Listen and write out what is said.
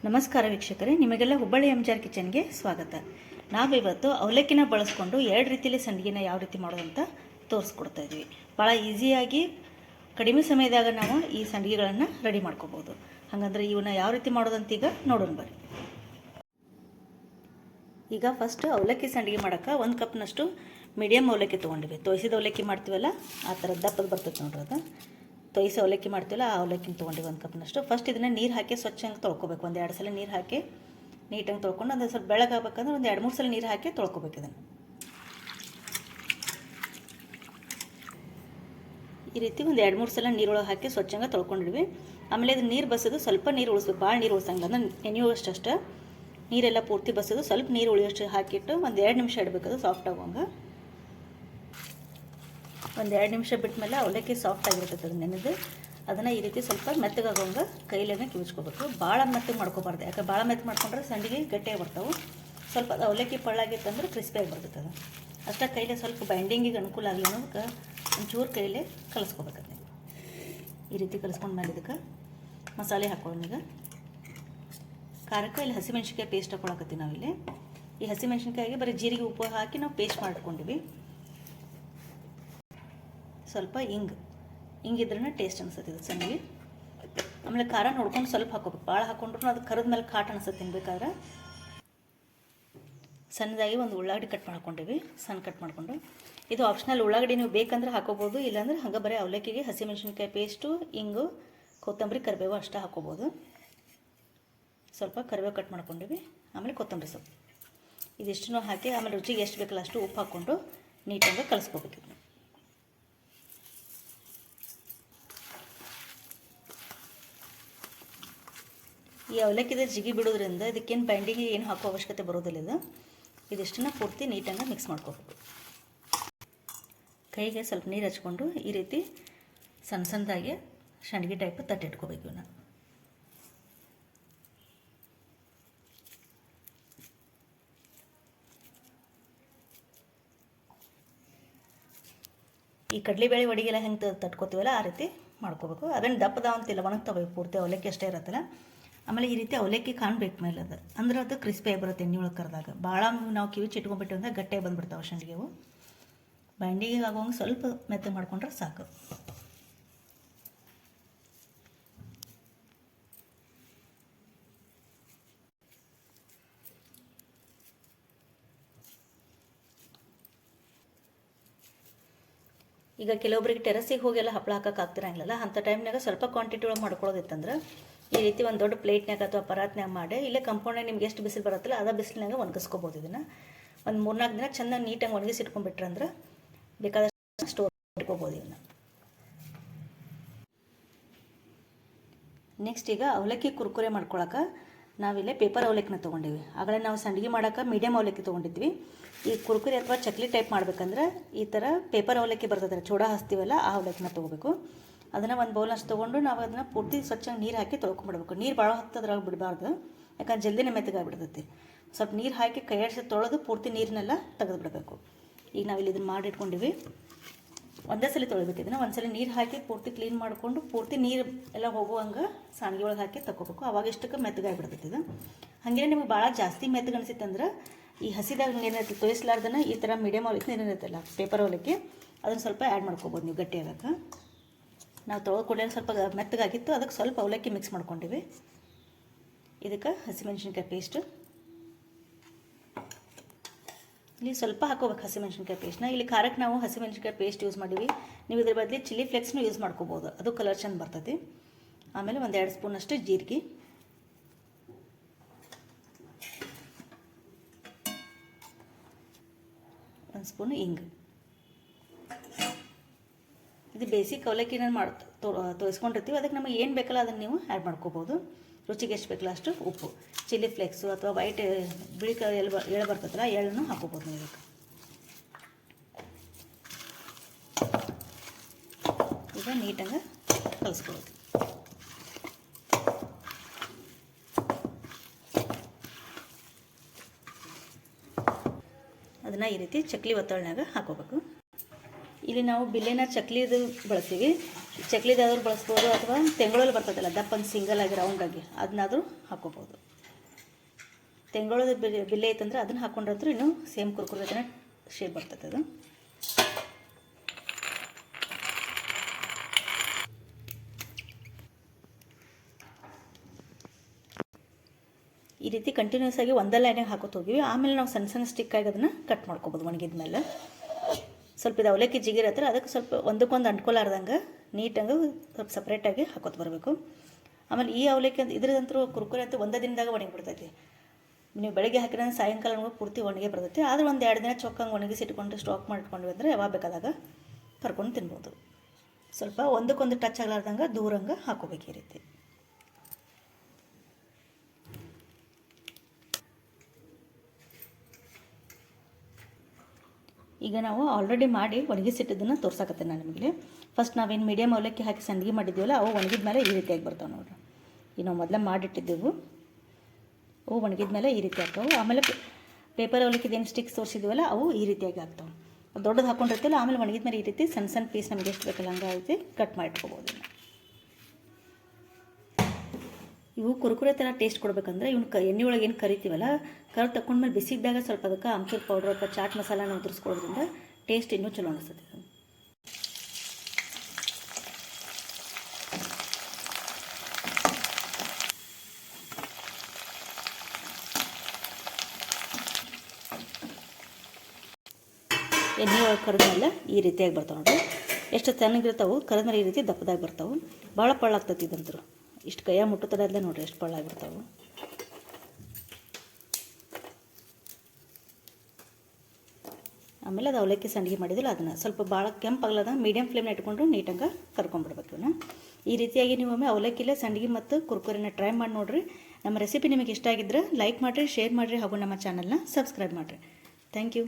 ನಮಸ್ಕಾರ ವೀಕ್ಷಕರೇ, ನಿಮಗೆಲ್ಲ ಹುಬ್ಬಳ್ಳಿ ಎಂಜಾರ್ ಕಿಚನ್ಗೆ ಸ್ವಾಗತ. ನಾವಿವತ್ತು ಅವಲಕ್ಕಿನ ಬಳಸ್ಕೊಂಡು ಎರಡು ರೀತಿಯಲ್ಲಿ ಸಂಡಿಗೆನ ಯಾವ ರೀತಿ ಮಾಡೋದು ಅಂತ ತೋರಿಸ್ಕೊಡ್ತಾ ಇದ್ವಿ. ಭಾಳ ಈಸಿಯಾಗಿ ಕಡಿಮೆ ಸಮಯದಾಗ ನಾವು ಈ ಸಂಡಿಗೆಗಳನ್ನು ರೆಡಿ ಮಾಡ್ಕೋಬೋದು. ಹಾಗಂದ್ರೆ ಇವನ್ನ ಯಾವ ರೀತಿ ಮಾಡೋದಂತ ಈಗ ನೋಡೋಣ ಬರ್ರಿ. ಈಗ ಫಸ್ಟ್ ಅವಲಕ್ಕಿ ಸಂಡಿಗೆ ಮಾಡೋಕ್ಕೆ 1 ಕಪ್ನಷ್ಟು ಮೀಡಿಯಮ್ ಅವಲಕ್ಕಿ ತೊಗೊಂಡಿವಿ. ತೋಯಿಸಿದ ಅವಲಕ್ಕಿ ಮಾಡ್ತೀವಲ್ಲ ಆ ಥರ ದಪ್ಪದ ಬರ್ತೈತೆ ನೋಡ್ರಿ. ಅದು ತೋಯಿಸಿ ಅವಲಕ್ಕಿ ಮಾಡ್ತೀವಲ್ಲ ಆ ಅವಲಕ್ಕಿನ ತೊಗೊಂಡಿವಿ 1 ಕಪ್ನಷ್ಟು. ಫಸ್ಟ್ ಇದನ್ನು ನೀರು ಹಾಕಿ ಸ್ವಚ್ಛಂಗೆ ತೊಳ್ಕೊಬೇಕು. 1-2 ಸಲ ನೀರು ಹಾಕಿ ನೀಟಾಗಿ ತೊಳ್ಕೊಂಡು ಅದು ಸ್ವಲ್ಪ ಬೆಳಗಾಗಬೇಕಂದ್ರೆ 1-2-3 ಸಲ ನೀರು ಹಾಕಿ ತೊಳ್ಕೊಬೇಕು. ಇದನ್ನು ಈ ರೀತಿ 1-2-3 ಸಲ ನೀರೊಳಗೆ ಹಾಕಿ ಸ್ವಚ್ಛಂಗೆ ತೊಳ್ಕೊಂಡಿದ್ವಿ. ಆಮೇಲೆ ಇದು ನೀರು ಬಸೋದು ಸ್ವಲ್ಪ ನೀರು ಉಳಿಸ್ಬೇಕು, ಭಾಳ ನೀರು ಉಳಿಸಂಗಿಲ್ಲ. ಅಂದ್ರೆ ನೆನೆಯುವಷ್ಟು ನೀರೆಲ್ಲ ಪೂರ್ತಿ ಬಸೋದು, ಸ್ವಲ್ಪ ನೀರು ಉಳಿಯೋಷ್ಟು ಹಾಕಿಟ್ಟು 1-2 ನಿಮಿಷ ಇಡಬೇಕು. ಅದು ಸಾಫ್ಟ್ ಆಗೋಂಗೆ 1-2 ನಿಮಿಷ ಬಿಟ್ಟ ಮೇಲೆ ಅವಲಕ್ಕಿ ಸಾಫ್ಟ್ ಆಗಿರ್ತೈತೆ. ಅದು ನೆನೆದು ಅದನ್ನು ಈ ರೀತಿ ಸ್ವಲ್ಪ ಮೆತ್ತಗಾಗೋಂಗೆ ಕೈಲೇನೆ ಕಿವಿಚ್ಕೋಬೇಕು. ಭಾಳ ಮೆತ್ತಗೆ ಮಾಡ್ಕೋಬಾರ್ದು, ಯಾಕೆ ಭಾಳ ಮೆತ್ತಗೆ ಮಾಡ್ಕೊಂಡ್ರೆ ಸಂಡಿಗೆ ಗಟ್ಟಿಯಾಗಿ ಬರ್ತಾವೆ. ಸ್ವಲ್ಪ ಅದು ಅವಲಕ್ಕಿ ಪಳ್ಳಾಗಿತ್ತಂದ್ರೆ ಕ್ರಿಸ್ಪಿಯಾಗಿ ಬರ್ತೈತೆ. ಅದು ಅಷ್ಟೇ ಕೈಲೇ ಸ್ವಲ್ಪ ಬೈಂಡಿಂಗಿಗೆ ಅನುಕೂಲ ಆಗಲಿ ಅನ್ನೋದಕ್ಕೆ ಒಂಚೂರು ಕೈಲೇ ಕಲಿಸ್ಕೋಬೇಕಂತೆ. ಈ ರೀತಿ ಕಲಿಸ್ಕೊಂಡು ಮೇಲೆ ಇದಕ್ಕೆ ಮಸಾಲೆ ಹಾಕೊಳ್ಳೋಣ. ಈಗ ಖಾರಕ್ಕೆ ಇಲ್ಲಿ ಹಸಿಮೆಣ್ಸಿನ್ಕಾಯಿ ಪೇಸ್ಟ್ ಹಾಕೊಳಕತ್ತೀವಿ ನಾವಿಲ್ಲಿ. ಈ ಹಸಿಮೆಣ್ಸಿನ್ಕಾಯಿಗೆ ಬರೀ ಜೀರಿಗೆ ಉಪ್ಪು ಹಾಕಿ ನಾವು ಪೇಸ್ಟ್ ಮಾಡ್ಕೊಂಡಿವಿ. ಸ್ವಲ್ಪ ಹಿಂಗಿದ್ರೂ ಟೇಸ್ಟ್ ಅನಿಸುತ್ತೆ ಇದು ಸಂಡಿಗೆ. ಆಮೇಲೆ ಖಾರ ನೋಡ್ಕೊಂಡು ಸ್ವಲ್ಪ ಹಾಕೋಬೇಕು, ಭಾಳ ಹಾಕೊಂಡ್ರು ಅದು ಕರದ ಮೇಲೆ ಕಾಟ ಅನಿಸುತ್ತೆ ತಿನ್ಬೇಕಾದ್ರೆ. ಸಣ್ಣದಾಗಿ ಒಂದು ಉಳ್ಳಾಗಡ್ಡಿ ಕಟ್ ಮಾಡ್ಕೊಂಡಿವಿ, ಸಣ್ಣ ಕಟ್ ಮಾಡಿಕೊಂಡು. ಇದು ಆಪ್ಷನಲ್, ಉಳ್ಳಾಗಡ್ಡಿ ನೀವು ಬೇಕಂದ್ರೆ ಹಾಕೋಬೋದು, ಇಲ್ಲಾಂದ್ರೆ ಹಂಗೆ ಬರೀ ಅವಲಕ್ಕಿಗೆ ಹಸಿಮೆಣ್ಸಿನ್ಕಾಯಿ ಪೇಸ್ಟು, ಹಿಂಗು, ಕೊತ್ತಂಬರಿ, ಕರಿಬೇವು ಅಷ್ಟೇ ಹಾಕೋಬೋದು. ಸ್ವಲ್ಪ ಕರಿಬೇವು ಕಟ್ ಮಾಡ್ಕೊಂಡಿವಿ, ಆಮೇಲೆ ಕೊತ್ತಂಬರಿ ಸೊಪ್ಪು ಇದಿಷ್ಟನ್ನು ಹಾಕಿ ಆಮೇಲೆ ರುಚಿಗೆ ಎಷ್ಟು ಬೇಕಲ್ಲ ಅಷ್ಟು ಉಪ್ಪು ಹಾಕ್ಕೊಂಡು ನೀಟಾಗಿ ಕಲಿಸ್ಕೋಬೇಕು. ಈ ಅವಲಕ್ಕಿದ ಜಿಗಿ ಬಿಡೋದ್ರಿಂದ ಇದಕ್ಕೇನು ಬೈಂಡಿಗೆ ಏನು ಹಾಕೋ ಅವಶ್ಯಕತೆ ಬರೋದಿಲ್ಲ. ಇದಿಷ್ಟನ್ನು ಪೂರ್ತಿ ನೀಟಾಗಿ ಮಿಕ್ಸ್ ಮಾಡ್ಕೋಬೇಕು. ಕೈಗೆ ಸ್ವಲ್ಪ ನೀರು ಹಚ್ಕೊಂಡು ಈ ರೀತಿ ಸಣ್ಣ ಸಣ್ಣದಾಗಿ ಸಂಡಿಗೆ ಟೈಪ್ ತಟ್ಟಿಟ್ಕೋಬೇಕು. ಇವನ್ನ ಈ ಕಡಲೆಬೇಳೆ ವಡಿಗೆಲ್ಲ ಹೆಂಗೆ ತಟ್ಕೋತೀವಲ್ಲ ಆ ರೀತಿ ಮಾಡ್ಕೋಬೇಕು. ಅದನ್ನು ದಪ್ಪದ ಅಂತಿಲ್ಲ, ಒಣಗ್ತವೆ ಪೂರ್ತಿ ಅವಲಕ್ಕಿ ಅಷ್ಟೇ ಇರತ್ತಲ್ಲ. ಆಮೇಲೆ ಈ ರೀತಿ ಅವಲಕ್ಕಿ ಕಾಣಬೇಕು ಮೇಲೆ, ಅದು ಅಂದ್ರೆ ಅದು ಕ್ರಿಸ್ಪಿಯಾಗಿ ಬರುತ್ತೆ ಎಣ್ಣೆ ಒಳಗೆ ಕರೆದಾಗ. ಭಾಳ ನಾವು ಕಿವಿಚ್ ಇಟ್ಕೊಂಡ್ಬಿಟ್ಟು ಅಂದರೆ ಗಟ್ಟಿಯಾಗಿ ಬಂದುಬಿಡ್ತಾವೆ ಸಂಡಿಗೆವು. ಬೈಂಡಿಗೆ ಆಗೋಂಗೆ ಸ್ವಲ್ಪ ಮೆತ್ತಗೆ ಮಾಡ್ಕೊಂಡ್ರೆ ಸಾಕು. ಈಗ ಕೆಲವೊಬ್ಬರಿಗೆ ಟೆರಸಿಗೆ ಹೋಗೆಲ್ಲ ಹಪ್ಪಳ ಹಾಕಕ್ಕೆ ಆಗ್ತಿರಂಗಿಲ್ಲ. ಅಂಥ ಟೈಮ್ನಾಗ ಸ್ವಲ್ಪ ಕ್ವಾಂಟಿಟಿ ಒಳಗೆ ಮಾಡ್ಕೊಳ್ಳೋದಿತ್ತಂದ್ರೆ ಈ ರೀತಿ ಒಂದು ದೊಡ್ಡ ಪ್ಲೇಟ್ನಾಗ ಅಥವಾ ಪರಾತ್ನಾಗ ಮಾಡಿ, ಇಲ್ಲೇ ಕಂಪೌಂಡ್ನಾಗ ನಿಮ್ಗೆ ಎಷ್ಟು ಬಿಸಿಲು ಬರುತ್ತಲ್ಲ ಅದೇ ಬಿಸಿಲಿನಾಗ ಒಣಗಿಸ್ಕೋಬೋದು. ಇದನ್ನು ಒಂದು 3-4 ದಿನ ಚೆನ್ನಾಗಿ ನೀಟಾಗಿ ಒಣಗಿಸಿ ಇಟ್ಕೊಂಡ್ಬಿಟ್ರಂದ್ರೆ ಬೇಕಾದಷ್ಟು ಸ್ಟೋರ್ ಇಟ್ಕೋಬೋದು. ಇವನ್ನ ನೆಕ್ಸ್ಟ್ ಈಗ ಅವಲಕ್ಕಿ ಕುರ್ಕುರೆ ಮಾಡ್ಕೊಳಕ್ಕೆ ನಾವಿಲ್ಲೇ ಪೇಪರ್ ಅವಲಕ್ಕಿನ ತೊಗೊಂಡಿವಿ. ಆಗಲೇ ನಾವು ಸಂಡಿಗೆ ಮಾಡೋಕೆ ಮೀಡಿಯಮ್ ಅವಲಕ್ಕಿ ತೊಗೊಂಡಿದ್ವಿ. ಈ ಕುರ್ಕುರೆ ಅಥವಾ ಚಕ್ಲಿ ಟೈಪ್ ಮಾಡ್ಬೇಕಂದ್ರೆ ಈ ಥರ ಪೇಪರ್ ಅವಲಕ್ಕಿ ಬರ್ತದೆ, ಚೂಡ ಹಚ್ತೀವಲ್ಲ ಆ ಅವಲಕ್ಕಿನ ತೊಗೋಬೇಕು. ಅದನ್ನು ಒಂದು ಬೌಲ್ನಷ್ಟು ತೊಗೊಂಡು ನಾವು ಅದನ್ನು ಪೂರ್ತಿ ಸ್ವಚ್ಛಂಗೆ ನೀರು ಹಾಕಿ ತೊಳ್ಕೊಂಬಿಡ್ಬೇಕು. ನೀರು ಭಾಳ ಹೊತ್ತದ್ರಾಗ ಬಿಡಬಾರ್ದು, ಯಾಕಂದ್ರೆ ಜಲ್ದಿನೇ ಮೆತ್ತಗಾಗ್ಬಿಡ್ತೈತಿ. ಸ್ವಲ್ಪ ನೀರು ಹಾಕಿ ಕೈಯಾಡಿಸಿ ತೊಳೆದು ಪೂರ್ತಿ ನೀರನ್ನೆಲ್ಲ ತೆಗೆದು ಬಿಡಬೇಕು. ಈಗ ನಾವಿಲ್ಲಿ ಇದನ್ನು ಮಾಡಿಟ್ಕೊಂಡಿವಿ. ಒಂದೇ ಸಲ ತೊಳಿಬೇಕು. ಇದನ್ನು ಒಂದು ಸಲ ನೀರು ಹಾಕಿ ಪೂರ್ತಿ ಕ್ಲೀನ್ ಮಾಡಿಕೊಂಡು ಪೂರ್ತಿ ನೀರು ಎಲ್ಲ ಹೋಗುವಂಗೆ ಸಾಣಿಗೆ ಒಳಗೆ ಹಾಕಿ ತಗೋಬೇಕು. ಅವಾಗ ಇಷ್ಟಕ್ಕೆ ಮೆತ್ತಗಾಗಿಬಿಡ್ತೈತಿ ಇದು. ಹಾಗೆ ನಿಮಗೆ ಭಾಳ ಜಾಸ್ತಿ ಮೆತ್ತಗೆ ಅನಿಸಿತ್ತಂದ್ರೆ ಈ ಹಸಿದಾಗ ಏನಿರುತ್ತೆ ತೋಯಿಸ್ಲಾರ್ದನ ಈ ಥರ ಮೀಡಿಯಮ್ ಅವಲಕ್ಕಿ ಏನಿರುತ್ತಲ್ಲ ಪೇಪರ್ ಅವಲಕ್ಕಿ, ಅದನ್ನು ಸ್ವಲ್ಪ ಆ್ಯಡ್ ಮಾಡ್ಕೋಬೋದು ನೀವು ಗಟ್ಟಿ ಆಗಕ್ಕೆ. ನಾವು ತೊಳ್ಕೊಡೋದು ಸ್ವಲ್ಪ ಮೆತ್ತಗಾಗಿತ್ತು, ಅದಕ್ಕೆ ಸ್ವಲ್ಪ ಅವಲಕ್ಕಿ ಮಿಕ್ಸ್ ಮಾಡ್ಕೊಂಡಿವಿ. ಇದಕ್ಕೆ ಹಸಿಮೆಣ್ಸಿನ್ಕಾಯಿ ಪೇಸ್ಟು ಇಲ್ಲಿ ಸ್ವಲ್ಪ ಹಾಕೋಬೇಕು. ಹಸಿಮೆಣ್ಸಿನ್ಕಾಯಿ ಪೇಸ್ಟ್ನ ಇಲ್ಲಿ ಖಾರಕ್ಕೆ ನಾವು ಹಸಿಮೆಣ್ಸಿನ್ಕಾಯಿ ಪೇಸ್ಟ್ ಯೂಸ್ ಮಾಡಿವಿ. ನೀವು ಇದ್ರ ಬದಲು ಚಿಲ್ಲಿ ಫ್ಲೇಕ್ಸ್ನೂ ಯೂಸ್ ಮಾಡ್ಕೋಬೋದು, ಅದು ಕಲರ್ ಚೆಂದ ಬರ್ತೈತಿ. ಆಮೇಲೆ 1-2 ಸ್ಪೂನಷ್ಟು ಜೀರಿಗೆ, 1 ಸ್ಪೂನು ಹಿಂಗು. ಇದು ಬೇಸಿಕ್ ಅವಲಕ್ಕಿ ನಾನು ತೋರಿಸ್ಕೊಂಡಿರ್ತೀವಿ. ಅದಕ್ಕೆ ನಮಗೆ ಏನು ಬೇಕಲ್ಲ ಅದನ್ನು ನೀವು ಆ್ಯಡ್ ಮಾಡ್ಕೋಬೋದು. ರುಚಿಗೆ ಎಷ್ಟು ಬೇಕಲ್ಲ ಅಷ್ಟು ಉಪ್ಪು, ಚಿಲ್ಲಿ ಫ್ಲೇಕ್ಸು ಅಥವಾ ವೈಟ್ ಬಿಳಿ ಎಳ್ಳು ಬರ್ತದಲ್ಲ ಎಳ್ಳನ್ನು ಹಾಕೋಬೋದು ನೀವು. ಇದಕ್ಕೆ ಈಗ ನೀಟಾಗಿ ಕಲಿಸ್ಕೊಳ್ಳೋದು. ಅದನ್ನು ಈ ರೀತಿ ಚಕ್ಲಿ ಒತ್ತಳ್ನಾಗ ಹಾಕೋಬೇಕು. ಇಲ್ಲಿ ನಾವು ಬಿಲ್ಲೆನ ಚಕ್ಲಿದು ಬಳಸ್ತೀವಿ. ಚಕ್ಲಿದಾದ್ರೂ ಬಳಸ್ಬೋದು ಅಥವಾ ತೆಂಗುಳಲ್ಲಿ ಬರ್ತದಲ್ಲ ದಪ್ಪನ ಸಿಂಗಲ್ ಆಗಿ ರೌಂಡಾಗಿ ಅದನ್ನಾದರೂ ಹಾಕೋಬೋದು. ತೆಂಗಳದ ಬಿಲ್ಲೆ ಐತಂದ್ರೆ ಅದನ್ನು ಹಾಕೊಂಡ್ರಂದ್ರೆ ಇನ್ನೂ ಸೇಮ್ ಕುರ್ಕುರೆ ಶೇಪ್ ಬರ್ತದೆ ಅದು. ಈ ರೀತಿ ಕಂಟಿನ್ಯೂಸ್ ಆಗಿ ಒಂದೇ ಲೈನಿಗೆ ಹಾಕೋತ ಹೋಗಿವಿ. ಆಮೇಲೆ ನಾವು ಸಣ್ಣ ಸಣ್ಣ ಸ್ಟಿಕ್ ಆಗಿ ಅದನ್ನು ಕಟ್ ಮಾಡ್ಕೊಬೋದು. ಒಣಗಿದ ಮೇಲೆ ಸ್ವಲ್ಪ ಇದು ಅವಲಕ್ಕಿ ಜಿಗಿರ ಹತ್ರ ಅದಕ್ಕೆ ಸ್ವಲ್ಪ ಒಂದಕ್ಕೊಂದು ಅಂಟ್ಕೊಲಾರ್ದಂಗೆ ನೀಟಾಗಿ ಸ್ವಲ್ಪ ಸಪ್ರೇಟಾಗಿ ಹಾಕೋತ ಬರಬೇಕು. ಆಮೇಲೆ ಈ ಅವಲಕ್ಕಿ ಅಂತ ಇದ್ರದಂತೂ ಕುರ್ಕುರೆ ಅಂತ ಒಂದೇ ದಿನದಾಗ ಒಣಗಿ ಬಿಡ್ತೈತಿ. ನೀವು ಬೆಳಗ್ಗೆ ಹಾಕಿದ್ರೆ ಸಾಯಂಕಾಲ ನಮಗೆ ಪೂರ್ತಿ ಒಣಗಿ ಬರ್ತೈತಿ. ಆದರೆ ಒಂದು 2 ದಿನ ಚೊಕ್ಕಂಗೆ ಒಣಗಿಸಿ ಇಟ್ಕೊಂಡು ಸ್ಟಾಕ್ ಮಾಡಿಟ್ಕೊಂಡ್ವಿ ಅಂದರೆ ಯಾವಾಗ ಬೇಕಾದಾಗ ಕರ್ಕೊಂಡು ತಿನ್ಬೋದು. ಸ್ವಲ್ಪ ಒಂದಕ್ಕೊಂದು ಟಚ್ ಆಗಲಾರ್ದಂಗೆ ದೂರಂಗೆ ಹಾಕೋಬೇಕು ಈ ರೀತಿ. ಈಗ ನಾವು ಆಲ್ರೆಡಿ ಮಾಡಿ ಒಣಗಿಸಿಟ್ಟಿದ್ದನ್ನು ತೋರ್ಸಾಕತ್ತೀನಿ ನಾನು ನಿಮಗೆ. ಫಸ್ಟ್ ನಾವೇನು ಮೀಡಿಯಮ್ ಅವಲಕ್ಕಿ ಹಾಕಿ ಸಂಡಿಗೆ ಮಾಡಿದ್ದೀವಲ್ಲ ಅವು ಒಣಗಿದ ಮೇಲೆ ಈ ರೀತಿಯಾಗಿ ಬರ್ತಾವೆ ನೋಡಿರಿ. ಈಗ ನಾವು ಮೊದಲೇ ಮಾಡಿಟ್ಟಿದ್ದೆವು, ಅವು ಒಣಗಿದ ಮೇಲೆ ಈ ರೀತಿ ಆಗ್ತಾವೆ. ಆಮೇಲೆ ಪೇಪರ್ ಅವಲಕ್ಕಿದು ಏನು ಸ್ಟಿಕ್ಸ್ ತೋರಿಸಿದ್ವಲ್ಲ ಅವು ಈ ರೀತಿಯಾಗಿ ಆಗ್ತಾವೆ. ದೊಡ್ಡದು ಹಾಕೊಂಡಿರ್ತಿಲ್ಲ, ಆಮೇಲೆ ಒಣಗಿದ ಮೇಲೆ ಈ ರೀತಿ ಸಣ್ಣ ಸಣ್ಣ ಪೀಸ್ ನಮಗೆ ಎಷ್ಟು ಬೇಕಲ್ಲ ಹಂಗೆ ರೀತಿ ಕಟ್ ಮಾಡಿಟ್ಕೋಬೋದು. ಇವು ಕುರ್ಕುರೆ ಥರ ಟೇಸ್ಟ್ ಕೊಡ್ಬೇಕಂದ್ರೆ ಇವ್ನು ಎಣ್ಣೆ ಒಳಗೆ ಏನು ಕರಿತೀವಲ್ಲ, ಕರ್ ತಗೊಂಡ್ಮೇಲೆ ಬಿಸಿದ್ದಾಗ ಸ್ವಲ್ಪ ಅದಕ್ಕೆ ಆಮ್ಚೂರು ಪೌಡ್ರ್ ಅಥವಾ ಚಾಟ್ ಮಸಾಲಾನ ಉದುರಿಸ್ಕೊಳ್ಳೋದ್ರಿಂದ ಟೇಸ್ಟ್ ಇನ್ನೂ ಚಲೋ ಅನಿಸ್ತದೆ. ಎಣ್ಣೆ ಒಳಗೆ ಕರೆದ್ಮೇಲೆ ಈ ರೀತಿಯಾಗಿ ಬರ್ತಾವೆ ನೋಡಿರಿ. ಎಷ್ಟು ಚೆನ್ನಾಗಿರ್ತಾವೆ ಕರೆದ್ಮೇಲೆ ಈ ರೀತಿ ದಪ್ಪದಾಗಿ ಬರ್ತಾವೆ. ಭಾಳ ಪಳ್ಳಾಗ್ತೈತಿ ಇದಂತರು. ಇಷ್ಟು ಕೈಯಾಗ ಮುಟ್ಟುತ್ತದೆ ಅಲ್ಲೇ ನೋಡಿರಿ ಎಷ್ಟು ಪಳ್ಳಾಗಿರ್ತಾವೆ. ಆಮೇಲೆ ಅದು ಅವಲಕ್ಕಿ ಸಂಡಿಗೆ ಮಾಡಿದಿಲ್ಲ ಅದನ್ನು ಸ್ವಲ್ಪ ಭಾಳ ಕೆಂಪಾಗ್ಲದ ಮೀಡಿಯಮ್ ಫ್ಲೇಮ್ನ ಇಟ್ಕೊಂಡು ನೀಟಾಗಿ ಕರ್ಕೊಂಡ್ಬಿಡ್ಬೇಕು ಇವನ್ನ. ಈ ರೀತಿಯಾಗಿ ನೀವು ಒಮ್ಮೆ ಅವಲಕ್ಕಿಲೇ ಸಂಡಿಗೆ ಮತ್ತು ಕುರ್ಕುರೆನ ಟ್ರೈ ಮಾಡಿ ನೋಡಿರಿ. ನಮ್ಮ ರೆಸಿಪಿ ನಿಮಗೆ ಇಷ್ಟ ಆಗಿದ್ರೆ ಲೈಕ್ ಮಾಡಿರಿ, ಶೇರ್ ಮಾಡಿರಿ ಹಾಗೂ ನಮ್ಮ ಚಾನಲ್ನ ಸಬ್ಸ್ಕ್ರೈಬ್ ಮಾಡಿರಿ. Thank you.